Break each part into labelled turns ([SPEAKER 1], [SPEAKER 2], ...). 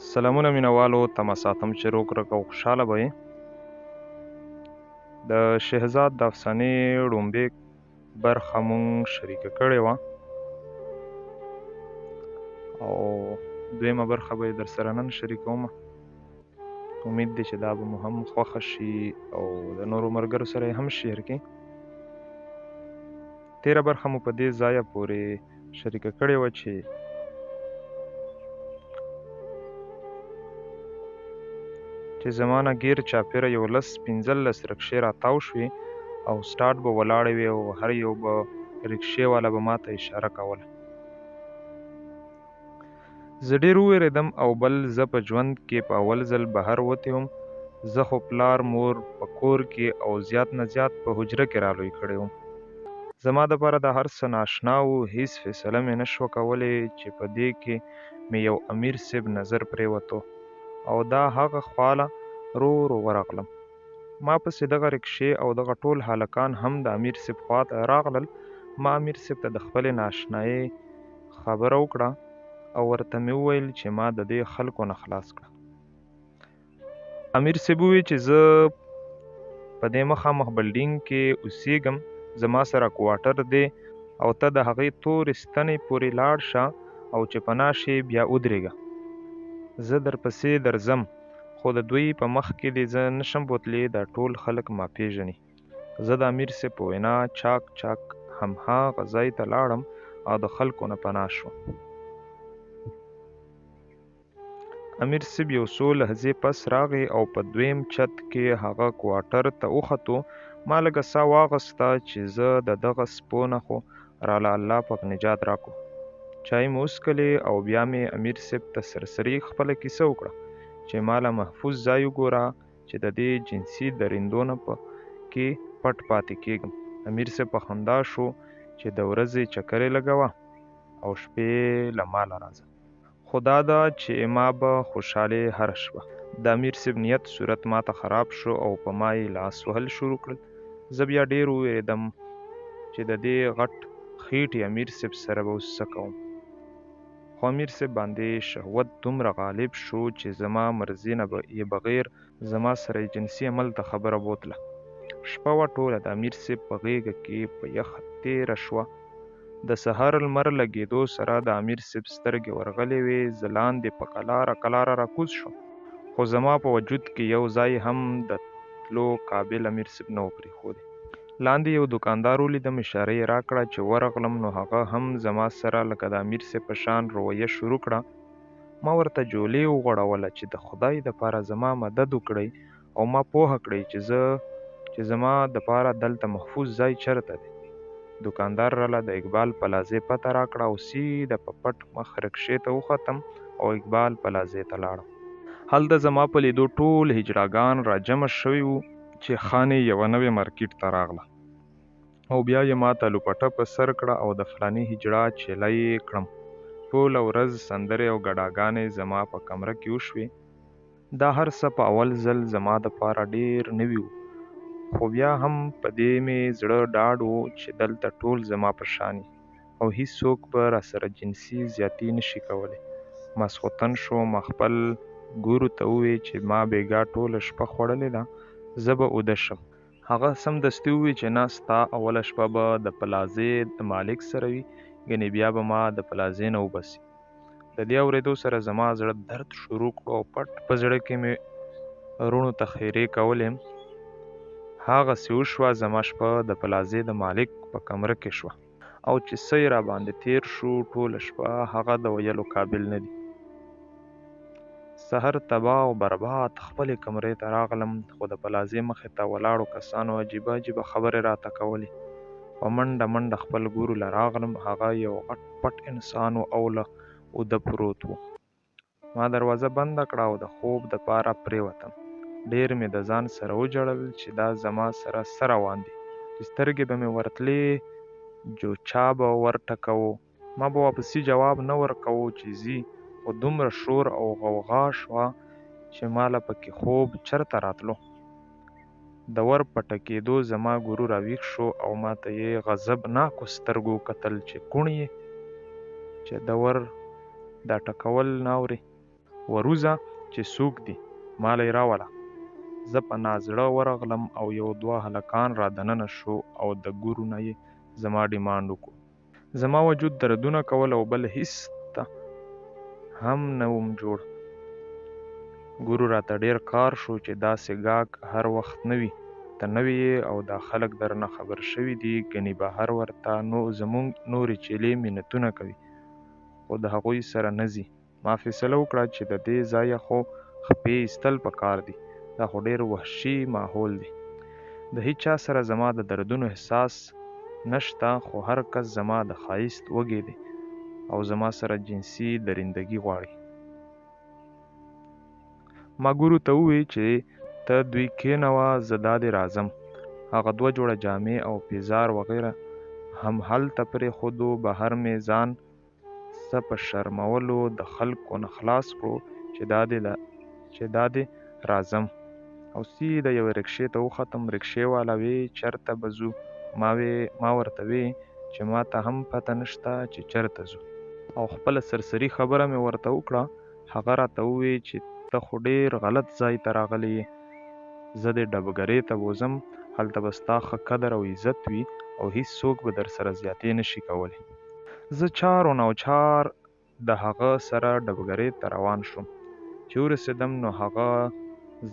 [SPEAKER 1] سلامونه مینوالو تمه ساتم چې روغ رګ او خوشحاله به یې. د شهزاد د افسانې ړومبې برخه مونږ شریکه کړې وه او دویمه برخه به یې در سره نن شریکومه. امید دی چې دا به مو هم خوښه شي او د نورو ملګرو سره یې هم شیر کړي. تېره برخه مو په دې ځایه پورې شریکه کړې وه چې زما نه ګیر چاپېره 15 رکشې راتاو شوې او سټاټ به ولاړې وې او هر یو به رکشې والا به ما ته اشاره کوله. زه ډېر ووېرېدم او بل زه په ژوند کې په اول ځل بهر وتی وم. زه خو پلار مور په کور کې او زیات نه زیات په حجره کې رالوی کړی وم. زما دپاره دا هر څه ناشنا وو. هېڅ فیصله مې نه شوه کولی چې په دې کې مې یو امیر صاحب نظر پرېوتو او دا هغه خواله رو رو ورغلم. ما پسې دغه رکشې او دغه ټول هلکان هم د امیر صاحب خواته راغلل. ما امیر صاحب ته د خپلې ناشنایۍ خبره وکړه او ورته مې وویل چې ما د دې خلکو نه خلاص کړه. امیر صاحب وویل چې زه په دې مخامخ بلډینګ کې اوسېږم، زما سره کوارټر دی او ته د هغې تورې ستنې پورې لاړ شه او چې پناه شې بیا ودرېږه. زه درپسې درځم خو د دوی په مخ کې دې زه نشم بوتلی، دا ټول خلک ما پېژني. زه د امیر صاحب په وینا چاک چاک همهغه ځای ته لاړم او د خلکو نه پناه شوم. امیر صاحب یو څو لحظې پس راغی او په دویم چت کې هغه کوارټر ته وختو. ما لږه ساه واخیسته چې زه د دغه سپو نه خو راله الله پاک نجات راکړو. چای مې وڅښلې او بیا مې امیر صاحب ته سرسري خپله کیسه وکړه چې ما له محفوظ ځای وګوره چې د دې جنسي درندو نه په کې پټ پاتې کېږم. امیر صاحب په خندا شو چې د ورځې چکر یې لګوه او شپې له ماله راځه. خو دا ده چې ما به خوشحالي هره شوه. د امیر صاحب نیت صورت ما ته خراب شو او په ما یې لاس وهل شروع کړل. زه بیا ډېر ووېرېدم چې د دې غټ خېټې امیر صاحب سره به اوس څه کوم. خو امیر صاحب باندې شهوت دومره غالب شو چې زما مرضي نه یې بغیر زما سره یې جنسي عمل ته خبره بوتله. شپه وه ټوله د امیر صاحب په غېږه کې په یخه تېره شوه. د سهار لمر لګېدو سره د امیر صاحب سترګې ورغلې وې. زه لاندې په قلاره راکوز شوم خو زما په وجود کې یو ځای هم د تلو قابل امیر صاحب نه و پرېښودی. لاندې یو دوکاندار ولیدم، اشاره یې راکړه چې ورغلم نو هغه هم زما سره لکه د امیر صاحب په شان رویه شروع کړه. ما ورته جولې وغوړوله چې د خدای دپاره زما مدد وکړئ او ما پوهه کړئ چې زما دپاره دلته محفوظ ځای چېرته دی. دوکاندار راله د اقبال پلازې پته راکړه او سیده په پټ مخ رکشې ته وختم او اقبال پلازې ته لاړم. هلته زما په لیدو ټول هجړاګان را جمع شوي وو چې خانې یوه نوې مارکېټ ته راغله او بیا یې ما ته لوپټه په سر کړه او د فلاني هجړا چیله یې کړم. ټوله ورځ سندرې او ګډاګانې زما په کمره کې وشوې. دا هر څه په اول ځل زما دپاره ډېر نوي وو، خو بیا هم په دې مې زړه ډاډ و چې دلته ټول زما په شان او هېڅوک به راسره جنسي زیاتي نشي کولی. ماسخوتن شو. ما خپل ګورو ته وویل چې ما بېګا ټوله شپه خوړلې ده، زه به اوده شم. هغه سمدستي وویل چې نه، ستا اوله شپه به د پلازې د مالک سره وي، ګنې بیا به ما د پلازې نه وباسي. د دې اورېدو سره زما زړه درد شروع کړو او پټ په زړه کې مې روڼو ته خیرې کولې. هغسې وشوه. زما شپه د پلازې د مالک په کمره کې شوه او چې څه یې راباندې تېر شو ټوله شپه هغه د ویلو قابل نه دي. سحر تباه او برباد خپلې کمرې ته راغلم خو د پلازې مخې ته ولاړو کسانو عجیبه خبرې راته کولې. په منډه منډه خپل ګورو له راغلم. هغه یو غټ پټ انسان و او له اوده پروت و. ما دروازه بنده کړه او د خوب دپاره پرېوتم. ډېر مې د ځان سره وجړل چې دا زما سره څه روان دي، چې سترګې به مې ورتلې جو چا به ورټکوو. ما به واپسي جواب نه ورکوو چې ځي، خو دومره شور او غوغا شوه چې ما له پکې خوب چرته راتلو. د ور په ټکېدو زما ګورو راویښ شو او ما ته یې غضبناکو سترګو کتل چې کوڼ یې چې د ور دا ټکول نه اورې. وروځه چې څوک دي ماله یې راوله. زه په نازړه ورغلم او یو دوه هلکان را دننه شو او د ګورو نه یې زما ډیمانډ وکړو. زما وجود دردونه کول او بل هېڅ ته هم نه وم جوړ. ګورو راته ډېر کار شو چې داسې ګاګ هر وخت نه وي. ته نوی یې او دا خلک درنه خبر شوي دي، ګنې بهر ورته زموږ نورې چیلې منتونه کوي، خو د هغوی سره نه ځي. ما فیصله وکړه چې د دې ځایه خو خپې ایستل پکار دي. دا خو ډېر وحشي ماحول دی. د هیچا سره زما د دردونو احساس نشته، خو هر کس زما د ښایست وږی دی او زما سره جنسي درندګي غواړي. ما ګورو ته ووی چې ته دوی کېنوه، زه دادې راځم. هغه 2 جوړه جامې او پیزار وغیره هم هلته پرېښودو. بهر مې ځان څه په شرمولو د خلکو نه خلاص کړو چې دادې راځم او سیده یوې رکشې ته وختم. رکشې والا وی چېرته به ځو؟ ما ورته وی چې ما ته هم پته نشته چې چېرته ځو او خپله سرسري خبره مې ورته وکړه. هغه راته ووی چې ته خو ډېر غلط ځای ته راغلی یې. زه دې ډبګرې ته بوځم، هلته به ستا ښه قدر او عزت وي او هیڅ څوک به در سره زیاتې نشي کولی. زه چار و نوچار د هغه سره ډبګرې ته روان شوم. چې ورسېدم نو هغه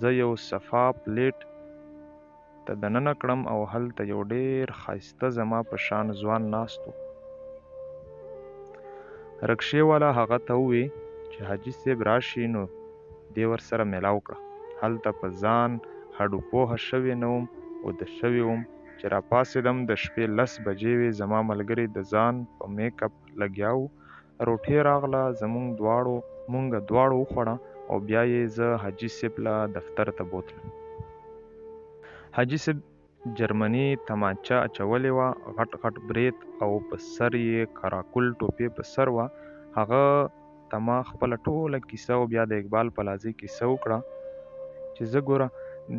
[SPEAKER 1] زه یو صفا پلیټ ته دننه کړم او هلته یو ډېر ښایسته زما په شان ځوان ناست و. رکشې والا هغه ته ووی چې حاجي صاحب راشي نو دې ورسره میلاو کړه. هلته په ځان هډو پوهه شوی نه وم، اوده شوی وم. چې راپاڅېدم د شپې 10 بجې وې. زما ملګري د ځان په میک اپ لګیا وو. روټۍ راغله، مونږ دواړو وخوړه او بیا یې زه حاجي صاحب له دفتر ته بوتلم. حاجي صاحب جرمني تمانچه اچولې وه، غټ غټ برېت او په سر یې کراکل ټوپۍ په سر وه. هغه ته ما خپله ټوله کیسه او بیا د اقبال پلازي کیسه وکړه چې زه ګوره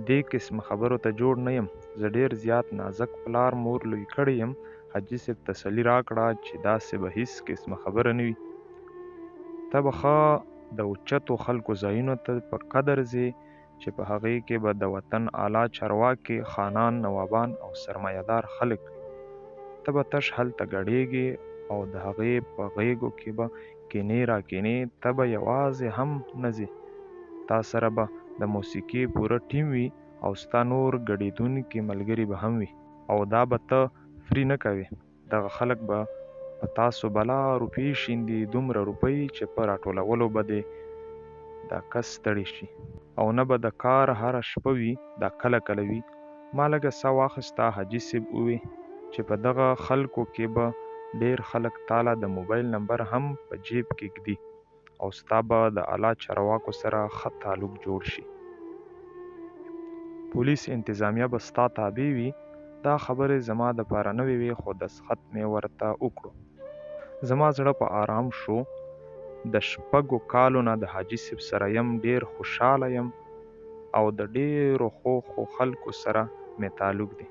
[SPEAKER 1] دې قسم خبرو ته جوړ نه یم. زه ډېر زیات نازک پلار مور لوی کړی یم. حاجي صاحب تسلي راکړه چې داسې به هېڅ قسمه خبره نه وي. ته به ښه د اوچتو خلکو ځایونو ته په قدر ځې چې په هغې کې به د وطن اعلی چارواکي، خانان، نوابان او سرمایه دار خلک وي. ته به تش هلته ګډېږې او د هغې په غېږو کې به کینې راکینې. ته به یوازې هم نه ځې، تا سره به د موسیقي پوره ټیم وي او ستا نور ګډېدونکي ملګري به هم وي. او دا به ته فري نه کوې. دغه خلک به په تاسو بلا روپۍ شیندي، دومره روپۍ چې په راټولولو به دې دا کس ستړی شي او نه به د کار هره شپه وي. دا کله کله وي. ما لږه ساه واخیسته. حاجي صاحب ووی چې په دغه خلکو کې به ډېر خلک تاله د موبایل نمبر هم په جیب کې ږدي او ستا به د اعلی چارواکو سره ښه تعلق جوړ شي. پولیس انتظامیه به ستا تابع وي. دا خبرې زما دپاره نوې وې، خو دستخط مې ورته وکړو. زما زړه په آرام شو. د 6 کالو نه د حاجي صاحب سره یم. ډېر خوشحاله یم او د ډېرو ښو خلکو سره مې تعلق دی.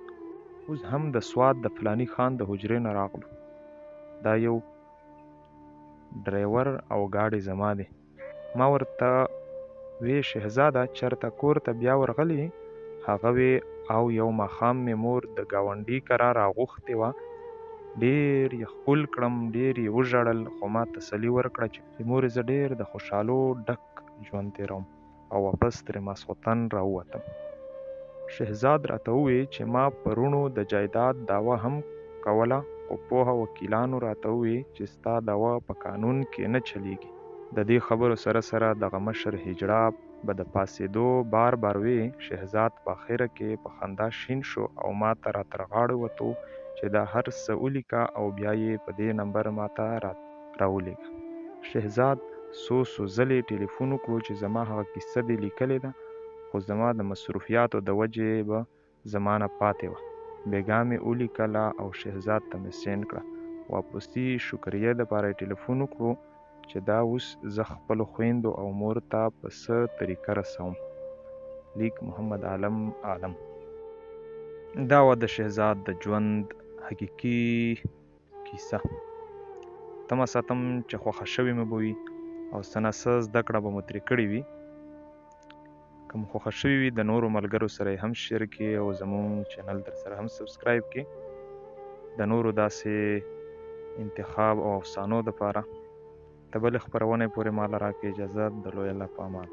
[SPEAKER 1] اوس هم د سوات د فلاني خان د حجرې نه راغلو. دا یو ډریور او ګاډی زما دی. ما ورته وی شهزاده چېرته کور ته بیا ورغلې؟ هغه وی او یو ماښام مې مور د ګاونډي کره راغوښتې وه. ډېر یې ښکل کړم، ډېر یې وژړل، خو ما تسلي ورکړه چې مورې زه ډېر د خوشحالو ډک ژوند تېروم او واپس ترې ماسخوتن راووتم. شهزاد راته ووی چې ما پرونو د جایداد دعوه هم کوله، خو پوهه وکیلانو راته ووی چې ستا دعوه په قانون کې نه چلیږي. د دې خبرو سره سره دغه مشر هجړه به د پاسېدو بار وی. شهزاد په اخره کې په خندا شین شو او ما ته را تر غاړې وتو چې دا هر څه ولیکه او بیا یې په دې نمبر ما ته راولېږه. شهزاد څو ځلې ټلیفون وکړو چې زما هغه کیسه دې لیکلې ده، خو زما د مصروفیاتو د وجې به زما نه پاتې وه. بېګا مې ولیکله او شهزاد ته مې سینډ کړه. واپسي شکریې دپاره یې ټلیفون وکړو چې دا اوس زه خپلو خویندو او مور ته په څه طریقه رسوم. لیک محمد عالم. دا وه د شهزاد د ژوند حقیقي کیسه. تمه ساتم چې خوښه شوې مې به وي. او څه نه څه زده کړه به مو ترې کړې وي. که مو خوښه شوي وي د نورو ملګرو سره یې هم شیر کړي او زموږ چینل در سره هم سبسکرایب کړي. د نورو داسې انتخاب او افسانو دپاره د بلې خپرونې پورې ما له راکړې اجازه د لوی الله په امان.